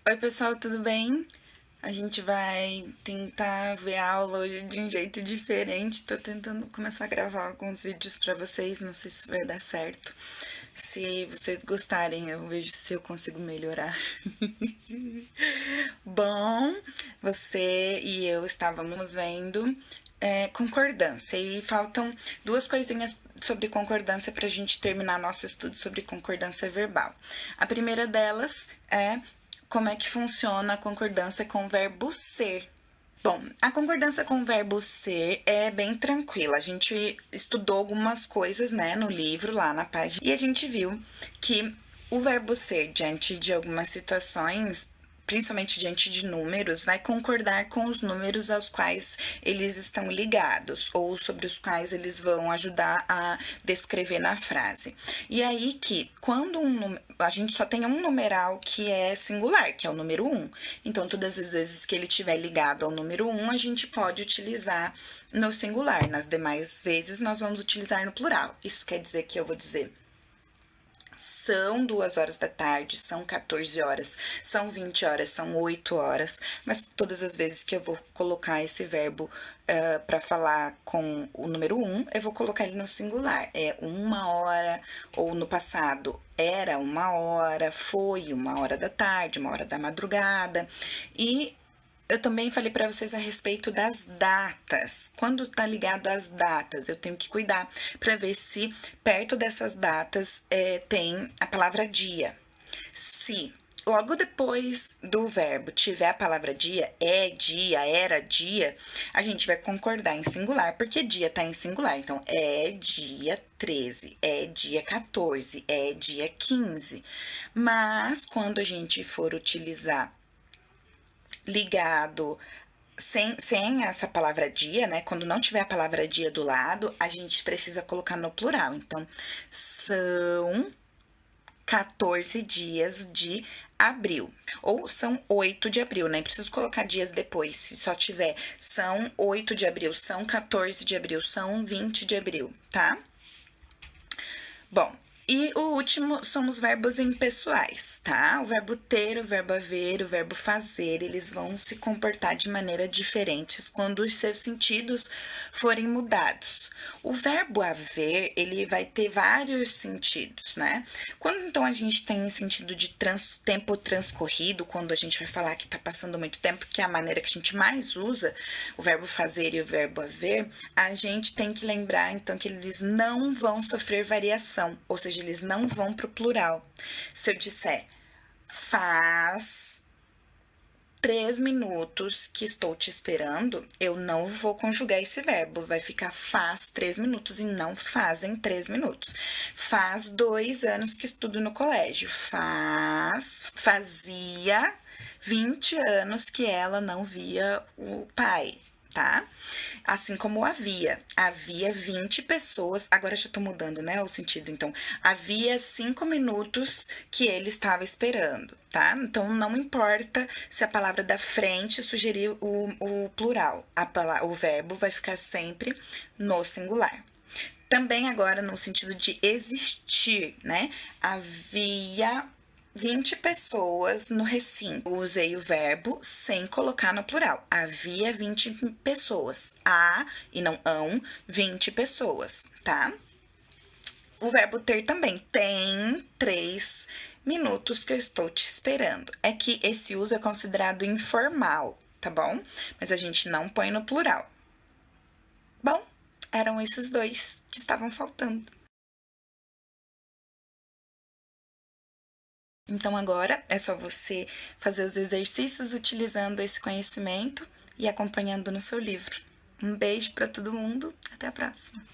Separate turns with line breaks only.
Oi, pessoal, tudo bem? A gente vai tentar ver a aula hoje de um jeito diferente. Tô tentando começar a gravar alguns vídeos pra vocês, não sei se vai dar certo. Se vocês gostarem, eu vejo se eu consigo melhorar. Bom, você e eu estávamos vendo concordância e faltam duas coisinhas sobre concordância para a gente terminar nosso estudo sobre concordância verbal. A primeira delas é como é que funciona a concordância com o verbo ser. Bom, a concordância com o verbo ser é bem tranquila. A gente estudou algumas coisas, né, no livro, lá na página, e a gente viu que o verbo ser, diante de algumas situações, principalmente diante de números, vai concordar com os números aos quais eles estão ligados ou sobre os quais eles vão ajudar a descrever na frase. E aí que, quando a gente só tem um numeral que é singular, que é o número 1. Então, todas as vezes que ele estiver ligado ao número 1, a gente pode utilizar no singular. Nas demais vezes, nós vamos utilizar no plural. Isso quer dizer que eu vou dizer são 2 horas da tarde, são 14 horas, são 20 horas, são 8 horas, mas todas as vezes que eu vou colocar esse verbo para falar com o número 1, eu vou colocar ele no singular. É 1 hora, ou no passado era 1 hora, foi 1 hora da tarde, 1 hora da madrugada. E eu também falei para vocês a respeito das datas. Quando está ligado às datas, eu tenho que cuidar para ver se perto dessas datas tem a palavra dia. Se logo depois do verbo tiver a palavra dia, é dia, era dia, a gente vai concordar em singular, porque dia está em singular. Então, é dia 13, é dia 14, é dia 15. Mas quando a gente for utilizar ligado sem essa palavra dia, né? Quando não tiver a palavra dia do lado, a gente precisa colocar no plural. Então, são 14 dias de abril. Ou são 8 de abril, né? Preciso colocar dias depois, se só tiver são 8 de abril, são 14 de abril, são 20 de abril, tá? Bom, e o último são os verbos impessoais, tá? O verbo ter, o verbo haver, o verbo fazer, eles vão se comportar de maneira diferentes quando os seus sentidos forem mudados. O verbo haver, ele vai ter vários sentidos, né? Quando então a gente tem sentido de tempo transcorrido, quando a gente vai falar que tá passando muito tempo, que é a maneira que a gente mais usa, o verbo fazer e o verbo haver, a gente tem que lembrar então que eles não vão sofrer variação, ou seja, eles não vão para o plural. Se eu disser faz 3 minutos que estou te esperando, eu não vou conjugar esse verbo, vai ficar faz 3 minutos e não fazem 3 minutos. Faz 2 anos que estudo no colégio, fazia 20 anos que ela não via o pai, tá? Assim como havia 20 pessoas, agora já tô mudando, né, o sentido, então, havia 5 minutos que ele estava esperando, tá? Então, não importa se a palavra da frente sugerir o plural, o verbo vai ficar sempre no singular. Também agora no sentido de existir, né? Havia 20 pessoas no recinto. Usei o verbo sem colocar no plural. Havia 20 pessoas. Há, e não hão, 20 pessoas, tá? O verbo ter também. Tem 3 minutos que eu estou te esperando. É que esse uso é considerado informal, tá bom? Mas a gente não põe no plural. Bom, eram esses dois que estavam faltando. Então, agora é só você fazer os exercícios utilizando esse conhecimento e acompanhando no seu livro. Um beijo para todo mundo, até a próxima!